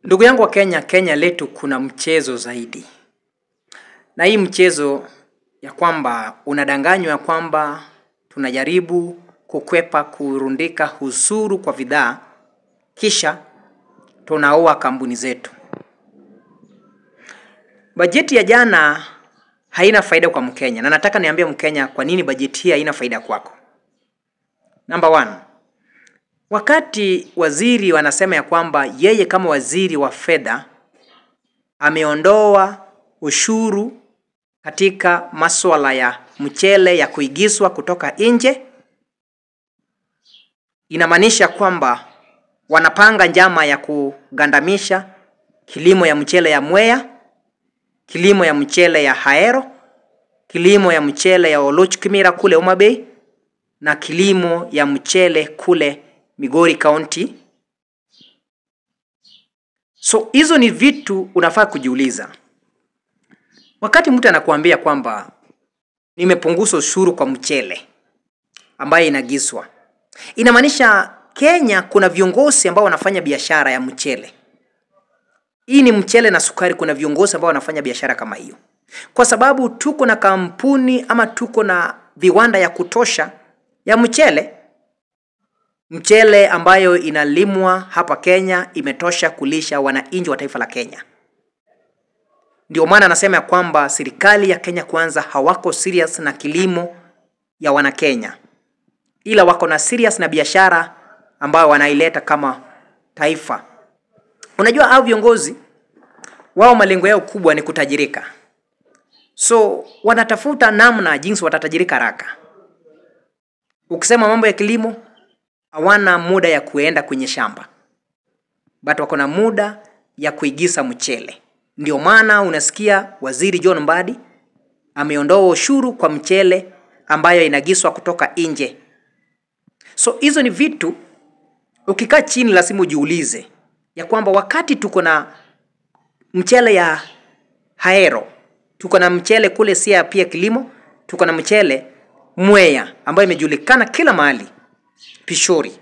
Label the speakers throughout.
Speaker 1: Ndugu yangu wa Kenya, Kenya letu kuna mchezo zaidi. Na hii mchezo ya kwamba unadanganywa kwamba tunajaribu kukwepa kurundika ushuru kwa bidhaa kisha tunaoa kampuni zetu. Bajeti ya jana haina faida kwa Mkenya, na nataka niambie Mkenya kwa nini bajeti hii haina faida kwako. Number 1. Wakati waziri wanasema ya kwamba yeye kama waziri wa fedha ameondoa ushuru katika masuala ya mchele ya kuigizwa kutoka nje, inamaanisha kwamba wanapanga njama ya kugandamisha kilimo ya mchele ya Mwea, kilimo ya mchele ya Haero, kilimo ya mchele ya Oloch Kimira kule Homa Bay, na kilimo ya mchele kule Migori County. So hizo ni vitu unafaa kujiuliza. Wakati mtu anakuambia kwamba nimepunguza ushuru kwa mchele ambaye inagizwa, inamaanisha Kenya kuna viongozi ambao wanafanya biashara ya mchele. Hii ni mchele na sukari, kuna viongozi ambao wanafanya biashara kama hiyo. Kwa sababu tuko na kampuni ama tuko na viwanda ya kutosha ya mchele. Mchele ambayo inalimwa hapa Kenya imetosha kulisha wananchi wa taifa la Kenya. Ndio maana anasema ya kwamba serikali ya Kenya Kwanza hawako serious na kilimo ya wana Kenya, ila wako na serious na biashara ambayo wanaileta kama taifa. Unajua hao viongozi wao malengo yao kubwa ni kutajirika. So wanatafuta namna jinsi watatajirika haraka. Ukisema mambo ya kilimo, hawana muda ya kuenda kwenye shamba, but wako na muda ya kuigiza mchele. Ndio maana unasikia waziri John Mbadi ameondoa ushuru kwa mchele ambayo inagizwa kutoka nje. So hizo ni vitu ukikaa chini lazima ujiulize ya kwamba wakati tuko na mchele ya Haero, tuko na mchele kule Siaya pia kilimo, tuko na mchele Mwea ambayo imejulikana kila mahali, Pishori.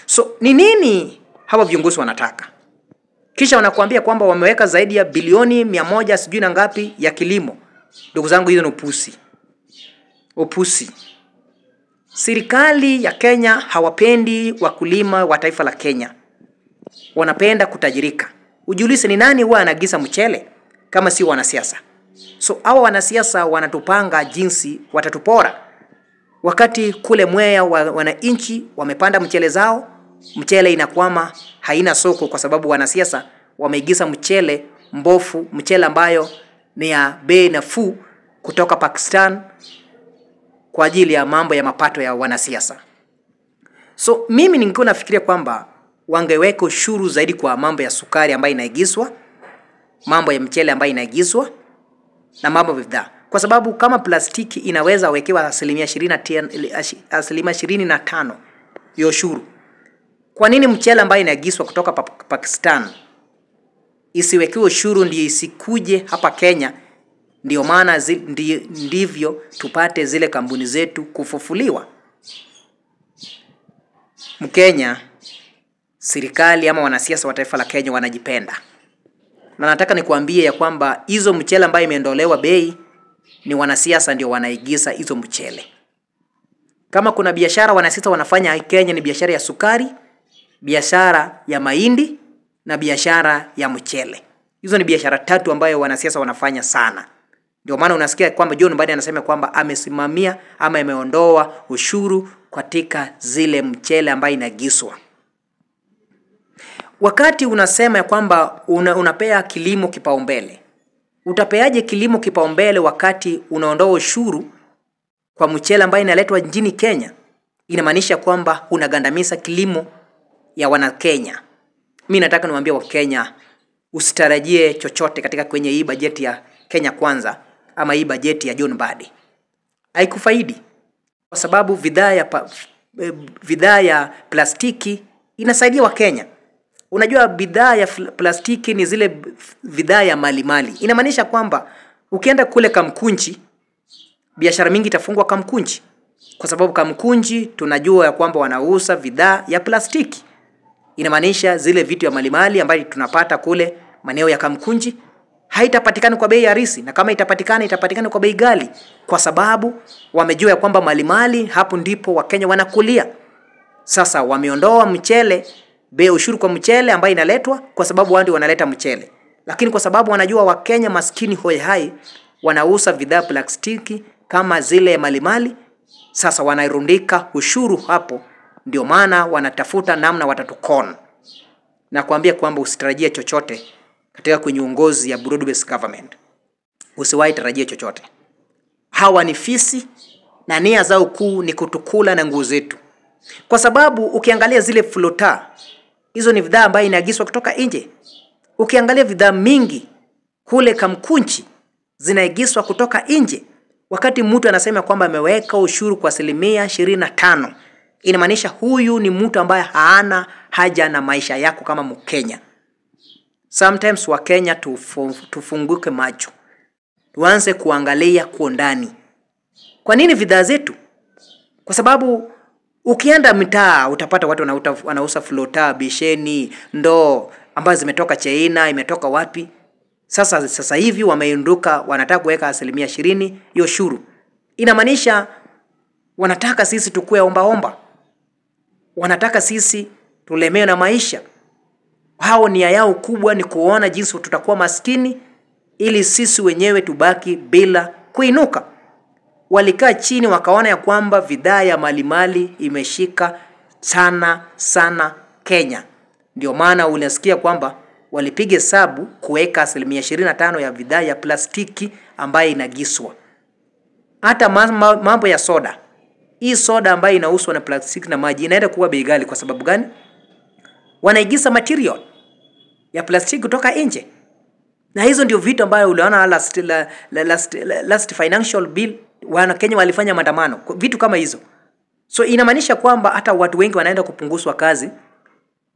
Speaker 1: So ni nini hawa viongozi wanataka? Kisha wanakuambia kwamba wameweka zaidi ya bilioni 100 sijui na ngapi ya kilimo. Ndugu zangu, hizo ni upusi. Serikali ya Kenya hawapendi wakulima wa taifa la Kenya. Wanapenda kutajirika. Ujiulize ni nani huwa anagiza mchele kama si wanasiasa? So hawa wanasiasa wanatupanga jinsi watatupora. Wakati kule Mwea wananchi wamepanda mchele zao, mchele inakwama, haina soko kwa sababu wanasiasa wameigiza mchele mbofu, mchele ambayo ni ya bei nafuu kutoka Pakistan kwa ajili ya mambo ya mapato ya wanasiasa. So mimi ningekuwa nafikiria kwamba wangeweka ushuru zaidi kwa mambo ya sukari ambayo inaigizwa, mambo ya mchele ambayo inaigizwa, na mambo ya bidhaa. Kwa sababu kama plastiki inaweza wekewa asilimia 25 ya ushuru, kwa nini mchele ambayo inaagizwa kutoka Pakistan isiwekewe ushuru ndio isikuje hapa Kenya? Ndio maana ndivyo tupate zile kampuni zetu kufufuliwa. Mkenya, serikali ama wanasiasa wa taifa la Kenya wanajipenda. Na nataka nikuambie ya kwamba hizo mchele ambayo imeondolewa bei ni wanasiasa ndio wanaigiza hizo mchele. Kama kuna biashara wanasiasa wanafanya Kenya ni biashara ya sukari, biashara ya mahindi na biashara ya mchele. Hizo ni biashara tatu ambayo wanasiasa wanafanya sana. Ndio maana unasikia kwamba John Mbadi anasema kwamba amesimamia ama ameondoa ushuru katika zile mchele ambayo inagizwa. Wakati unasema ya kwamba unapea kilimo kipaumbele, utapeaje kilimo kipaumbele wakati unaondoa ushuru kwa mchele ambayo inaletwa nchini Kenya? Inamaanisha kwamba unagandamiza kilimo ya wana Kenya. Mimi nataka niwaambie wa Kenya, usitarajie chochote katika kwenye hii bajeti ya Kenya Kwanza ama hii bajeti ya John Mbadi. Haikufaidi kwa sababu bidhaa ya plastiki inasaidia wa Kenya. Unajua bidhaa ya plastiki ni zile bidhaa ya mali. Inamaanisha kwamba ukienda kule Kamkunji, biashara mingi itafungwa Kamkunji. Kwa sababu Kamkunji tunajua ya kwamba wanauza bidhaa ya plastiki. Inamaanisha zile vitu ya malimali ambayo tunapata kule maeneo ya Kamkunji haitapatikana kwa bei halisi, na kama itapatikana kwa bei ghali, kwa sababu wamejua ya kwamba malimali hapo ndipo Wakenya wanakulia. Sasa wameondoa mchele, bei ushuru kwa mchele ambayo inaletwa kwa sababu wao ndio wanaleta mchele. Lakini kwa sababu wanajua Wakenya maskini hoi hai wanauza bidhaa plastiki kama zile malimali, sasa wanairundika ushuru hapo. Ndio maana wanatafuta namna watatukona. Na kuambia kwamba usitarajie chochote katika kwenye uongozi ya broad-based government. Usiwahi tarajia chochote. Hawa ni fisi na nia zao kuu ni kutukula na nguo zetu. Kwa sababu ukiangalia zile flota, hizo ni bidhaa ambayo inaagizwa kutoka nje. Ukiangalia bidhaa mingi kule Kamkunji zinaagizwa kutoka nje. Wakati mtu anasema kwamba ameweka ushuru kwa 25%, inamaanisha huyu ni mtu ambaye hana haja na maisha yako kama Mkenya. Sometimes Wakenya tufunguke macho. Tuanze kuangalia kwa ndani. Kwa nini bidhaa zetu? Kwa sababu ukienda mitaa utapata watu wanauza flota, bisheni, ndoo ambazo zimetoka China, imetoka wapi? Sasa hivi wameinduka, wanataka kuweka 20% hiyo ushuru. Inamaanisha wanataka sisi tukue omba. Wanataka sisi tulemewe na maisha. Hao nia yao kubwa ni kuona jinsi tutakuwa maskini ili sisi wenyewe tubaki bila kuinuka. Walikaa chini wakaona ya kwamba bidhaa ya malimali imeshika sana Kenya. Ndio maana unasikia kwamba walipiga hesabu kuweka 25% ya bidhaa ya plastiki ambayo inaagizwa. Hata mambo ya soda. Hii soda ambayo inauzwa na plastiki na maji inaenda kuwa bei ghali kwa sababu gani? Wanaigiza material ya plastiki kutoka nje. Na hizo ndio vitu ambayo uliona last financial bill Kenya walifanya maandamano. Vitu kama hizo. So inamaanisha kwamba hata watu wengi wanaenda kupunguzwa kazi.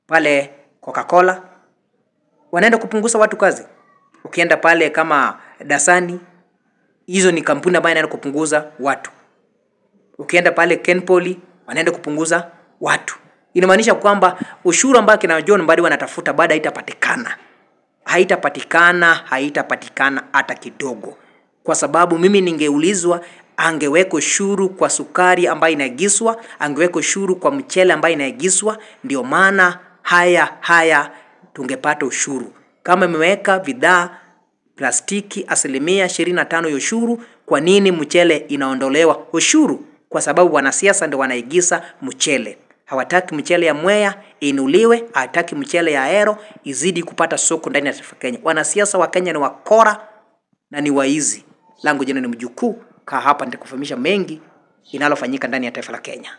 Speaker 1: Pale Coca-Cola wanaenda kupunguza watu kazi. Ukienda pale kama Dasani, hizo ni kampuni ambayo inaenda kupunguza watu. Ukienda pale Kenpoly wanaenda kupunguza watu. Inamaanisha kwamba ushuru ambao kina John Mbadi wanatafuta baada haitapatikana hata kidogo. Kwa sababu mimi ningeulizwa, angeweka ushuru kwa sukari ambayo inaagizwa, angeweka ushuru kwa mchele ambayo inaagizwa, ndio maana haya tungepata ushuru. Kama imeweka bidhaa plastiki 25% ya ushuru, kwa nini mchele inaondolewa ushuru? Kwa sababu wanasiasa ndio wanaigiza mchele. Hawataki mchele ya Mwea inuliwe, hawataki mchele ya Ahero izidi kupata soko ndani ya taifa Kenya. Wanasiasa wa Kenya ni wakora na ni waizi. Langu jina ni Mjukuu, kaa hapa nitakufahamisha mengi inalofanyika ndani ya taifa la Kenya.